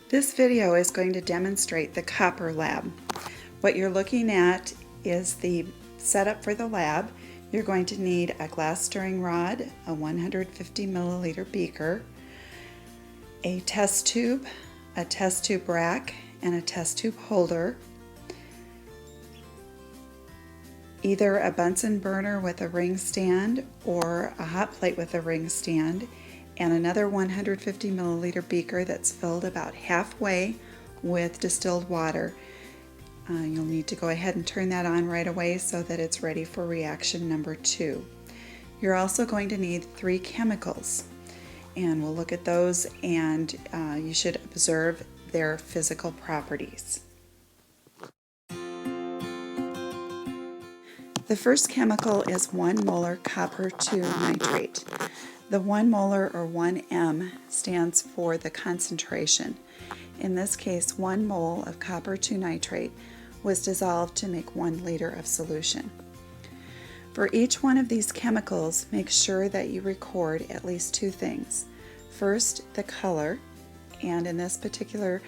This video is going to demonstrate the copper lab. What you're looking at is the setup for the lab. You're going to need a glass stirring rod, a 150 milliliter beaker, a test tube rack, and a test tube holder, either a Bunsen burner with a ring stand or a hot plate with a ring stand, and another 150 milliliter beaker that's filled about halfway with distilled water. You'll need to go ahead and turn that on right away so that it's ready for reaction number 2. You're also going to need 3 chemicals, and we'll look at those, and you should observe their physical properties. The first chemical is 1 molar copper 2 nitrate. The 1 molar, or 1M, stands for the concentration. In this case, 1 mole of copper 2 nitrate was dissolved to make 1 liter of solution. For each one of these chemicals, make sure that you record at least 2 things. First, the color, and in this particular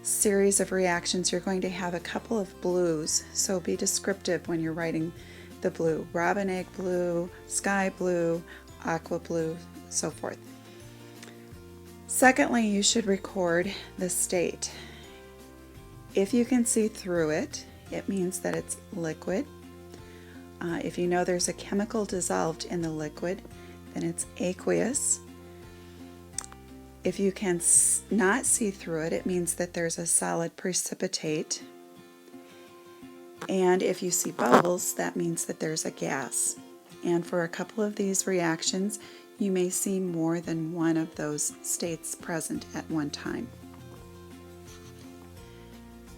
series of reactions, you're going to have a couple of blues, so be descriptive when you're writing the blue. Robin egg blue, sky blue, aqua blue, so forth. Secondly, you should record the state. If you can see through it, it means that it's liquid. If you know there's a chemical dissolved in the liquid, then it's aqueous. If you can not see through it, it means that there's a solid precipitate. And if you see bubbles, that means that there's a gas. And for a couple of these reactions, you may see more than one of those states present at one time.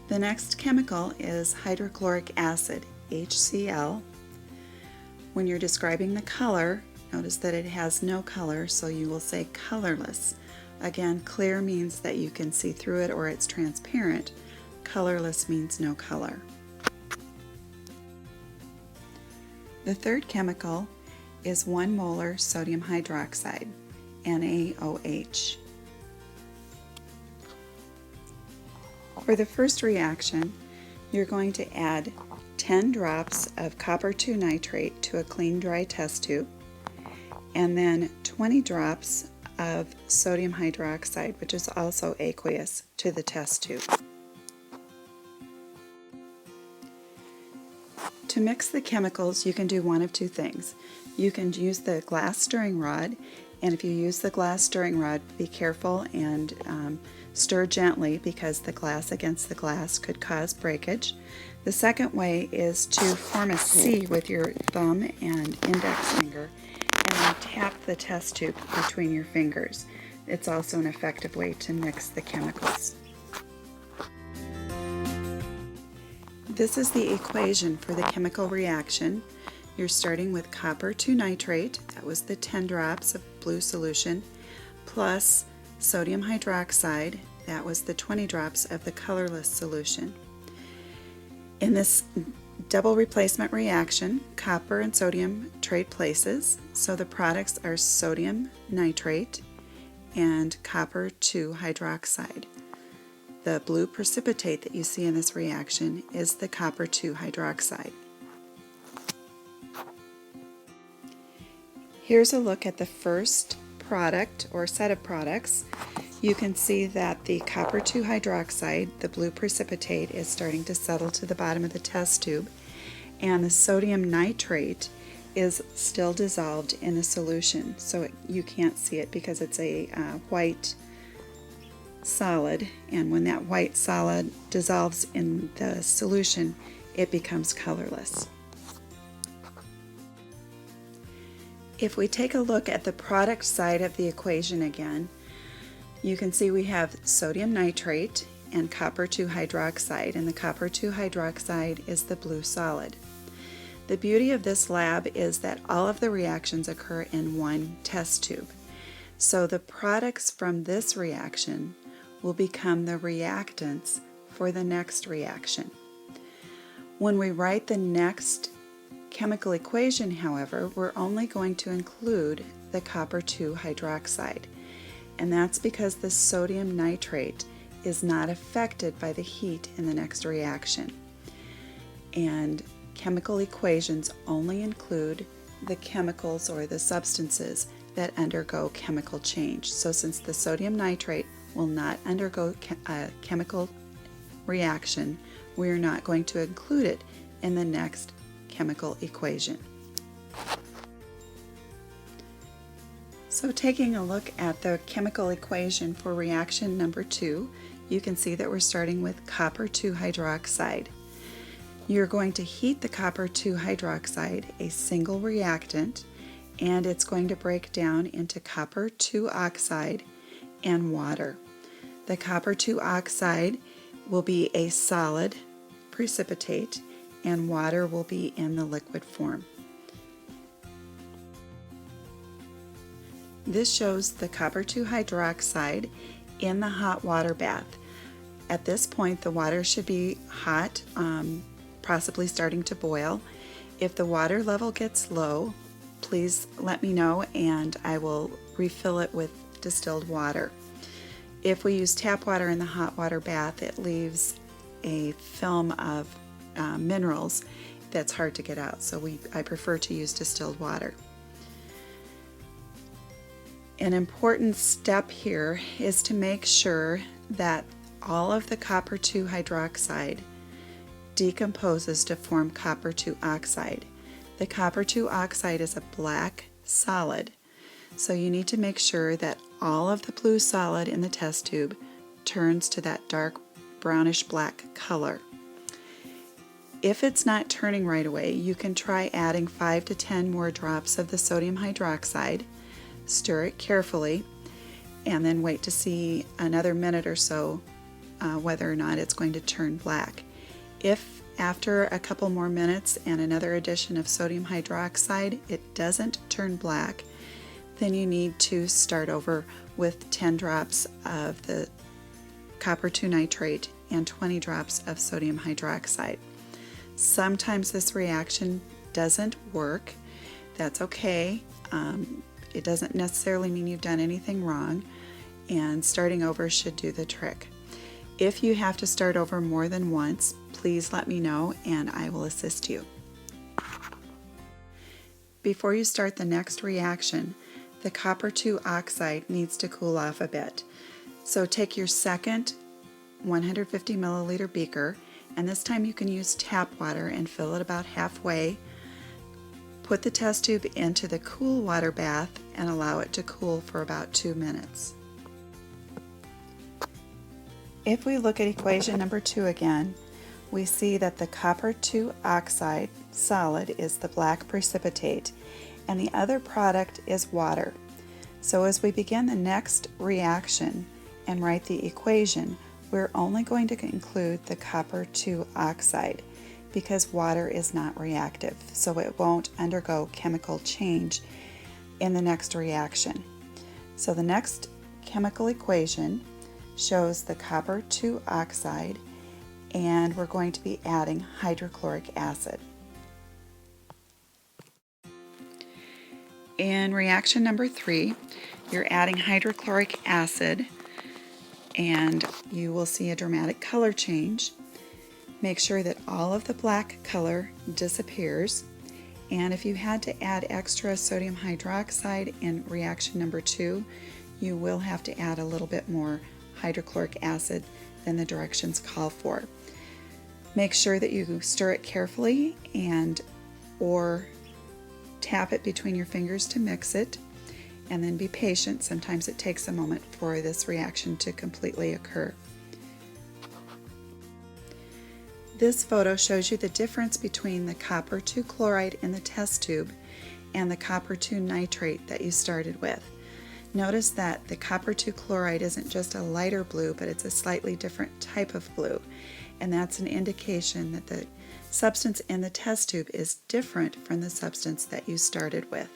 The next chemical is hydrochloric acid, HCl. When you're describing the color, notice that it has no color, so you will say colorless. Again, clear means that you can see through it or it's transparent. Colorless means no color. The third chemical is 1 molar sodium hydroxide, NaOH. For the first reaction, you're going to add 10 drops of copper 2 nitrate to a clean, dry test tube, and then 20 drops of sodium hydroxide, which is also aqueous, to the test tube. To mix the chemicals, you can do one of 2 things. You can use the glass stirring rod, and if you use the glass stirring rod, be careful and stir gently because the glass against the glass could cause breakage. The second way is to form a C with your thumb and index finger and then tap the test tube between your fingers. It's also an effective way to mix the chemicals. This is the equation for the chemical reaction. You're starting with copper 2 nitrate, that was the 10 drops of blue solution, plus sodium hydroxide, that was the 20 drops of the colorless solution. In this double replacement reaction, copper and sodium trade places, so the products are sodium nitrate and copper 2 hydroxide. The blue precipitate that you see in this reaction is the copper 2 hydroxide. Here's a look at the first product or set of products. You can see that the copper 2 hydroxide, the blue precipitate, is starting to settle to the bottom of the test tube, and the sodium nitrate is still dissolved in the solution, so you can't see it because it's a white solid, and when that white solid dissolves in the solution, it becomes colorless. If we take a look at the product side of the equation again, you can see we have sodium nitrate and copper 2 hydroxide, and the copper 2 hydroxide is the blue solid. The beauty of this lab is that all of the reactions occur in one test tube. So the products from this reaction will become the reactants for the next reaction. When we write the next chemical equation, however, we're only going to include the copper 2 hydroxide, and that's because the sodium nitrate is not affected by the heat in the next reaction. And chemical equations only include the chemicals or the substances that undergo chemical change. So since the sodium nitrate will not undergo a chemical reaction, we are not going to include it in the next chemical equation. So taking a look at the chemical equation for reaction number 2, you can see that we're starting with copper 2 hydroxide. You're going to heat the copper 2 hydroxide, a single reactant, and it's going to break down into copper 2 oxide and water. The copper 2 oxide will be a solid precipitate and water will be in the liquid form. This shows the copper 2 hydroxide in the hot water bath. At this point the water should be hot, possibly starting to boil. If the water level gets low, please let me know and I will refill it with distilled water. If we use tap water in the hot water bath, it leaves a film of minerals that's hard to get out, so I prefer to use distilled water. An important step here is to make sure that all of the copper 2 hydroxide decomposes to form copper 2 oxide. The copper 2 oxide is a black solid, so you need to make sure that all of the blue solid in the test tube turns to that dark brownish black color. If it's not turning right away, you can try adding 5 to 10 more drops of the sodium hydroxide, stir it carefully, and then wait to see another minute or so whether or not it's going to turn black. If after a couple more minutes and another addition of sodium hydroxide it doesn't turn black, then you need to start over with 10 drops of the copper 2 nitrate and 20 drops of sodium hydroxide. Sometimes this reaction doesn't work. That's okay. It doesn't necessarily mean you've done anything wrong, and starting over should do the trick. If you have to start over more than once, please let me know and I will assist you. Before you start the next reaction, the copper 2 oxide needs to cool off a bit. So take your second 150 milliliter beaker, and this time you can use tap water and fill it about halfway. Put the test tube into the cool water bath and allow it to cool for about 2 minutes. If we look at equation number 2 again, we see that the copper 2 oxide solid is the black precipitate and the other product is water. So as we begin the next reaction and write the equation, we're only going to include the copper 2 oxide because water is not reactive, so it won't undergo chemical change in the next reaction. So the next chemical equation shows the copper 2 oxide, and we're going to be adding hydrochloric acid. In reaction number 3, you're adding hydrochloric acid and you will see a dramatic color change. Make sure that all of the black color disappears, and if you had to add extra sodium hydroxide in reaction number 2, you will have to add a little bit more hydrochloric acid than the directions call for. Make sure that you stir it carefully or tap it between your fingers to mix it, and then be patient. Sometimes it takes a moment for this reaction to completely occur. This photo shows you the difference between the copper 2 chloride in the test tube and the copper 2 nitrate that you started with. Notice that the copper 2 chloride isn't just a lighter blue, but it's a slightly different type of blue, and that's an indication that the substance in the test tube is different from the substance that you started with.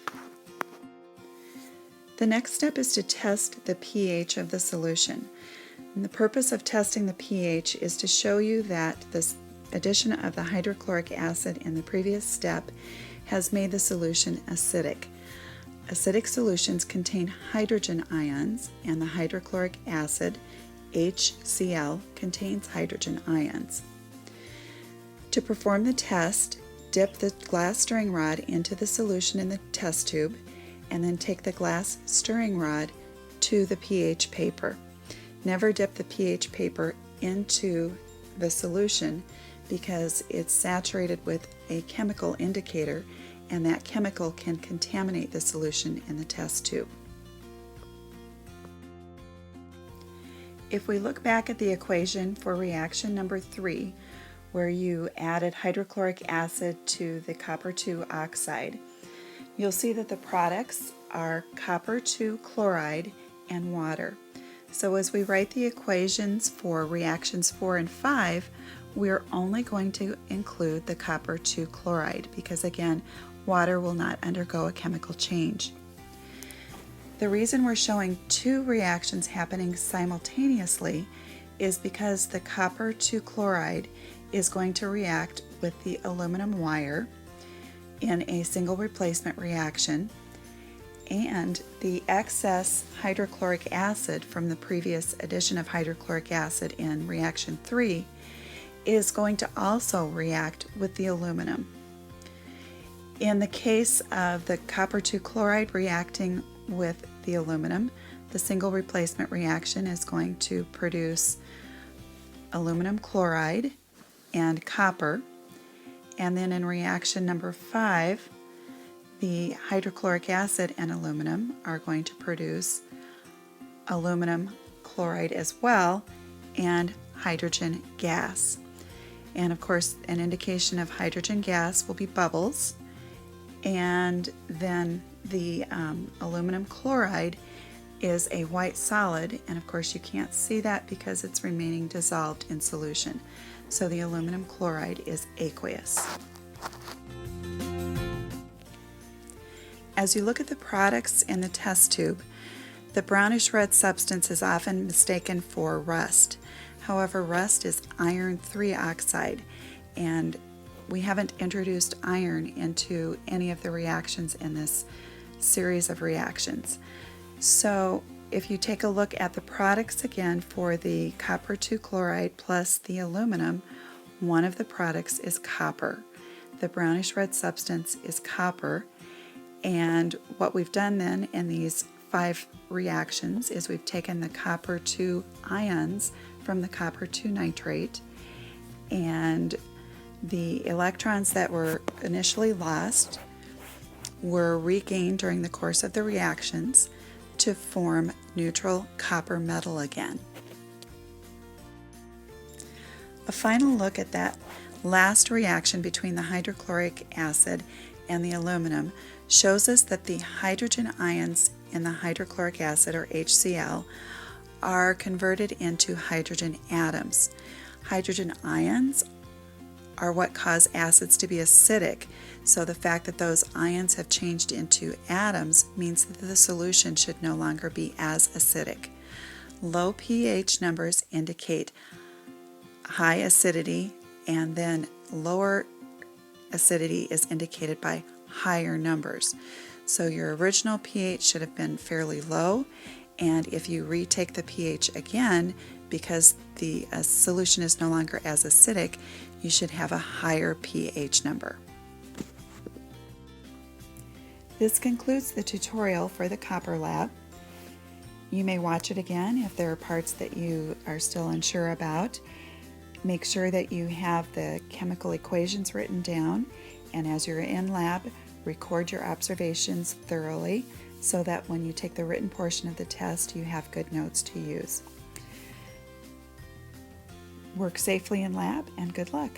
The next step is to test the pH of the solution. And the purpose of testing the pH is to show you that this addition of the hydrochloric acid in the previous step has made the solution acidic. Acidic solutions contain hydrogen ions, and the hydrochloric acid HCl, contains hydrogen ions. To perform the test, dip the glass stirring rod into the solution in the test tube, and then take the glass stirring rod to the pH paper. Never dip the pH paper into the solution because it's saturated with a chemical indicator, and that chemical can contaminate the solution in the test tube. If we look back at the equation for reaction number 3, where you added hydrochloric acid to the copper 2 oxide, you'll see that the products are copper 2 chloride and water. So as we write the equations for reactions 4 and 5, we're only going to include the copper 2 chloride because, again, water will not undergo a chemical change. The reason we're showing 2 reactions happening simultaneously is because the copper 2 chloride is going to react with the aluminum wire in a single replacement reaction, and the excess hydrochloric acid from the previous addition of hydrochloric acid in reaction 3 is going to also react with the aluminum. In the case of the copper 2 chloride reacting with the aluminum, the single replacement reaction is going to produce aluminum chloride and copper, and then in reaction number 5, the hydrochloric acid and aluminum are going to produce aluminum chloride as well and hydrogen gas. And of course, an indication of hydrogen gas will be bubbles, and then the aluminum chloride is a white solid, and of course you can't see that because it's remaining dissolved in solution. So the aluminum chloride is aqueous. As you look at the products in the test tube, the brownish red substance is often mistaken for rust. However, rust is iron 3 oxide, and we haven't introduced iron into any of the reactions in this series of reactions. So if you take a look at the products again for the copper 2 chloride plus the aluminum, one of the products is copper. The brownish red substance is copper, and what we've done then in these 5 reactions is we've taken the copper 2 ions from the copper 2 nitrate, and the electrons that were initially lost were regained during the course of the reactions to form neutral copper metal again. A final look at that last reaction between the hydrochloric acid and the aluminum shows us that the hydrogen ions in the hydrochloric acid, or HCl, are converted into hydrogen atoms. Hydrogen ions are what cause acids to be acidic, so the fact that those ions have changed into atoms means that the solution should no longer be as acidic. Low pH numbers indicate high acidity, and then lower acidity is indicated by higher numbers. So your original pH should have been fairly low, and if you retake the pH again, because the solution is no longer as acidic, you should have a higher pH number. This concludes the tutorial for the copper lab. You may watch it again if there are parts that you are still unsure about. Make sure that you have the chemical equations written down, and as you're in lab, record your observations thoroughly so that when you take the written portion of the test, you have good notes to use. Work safely in lab, and good luck.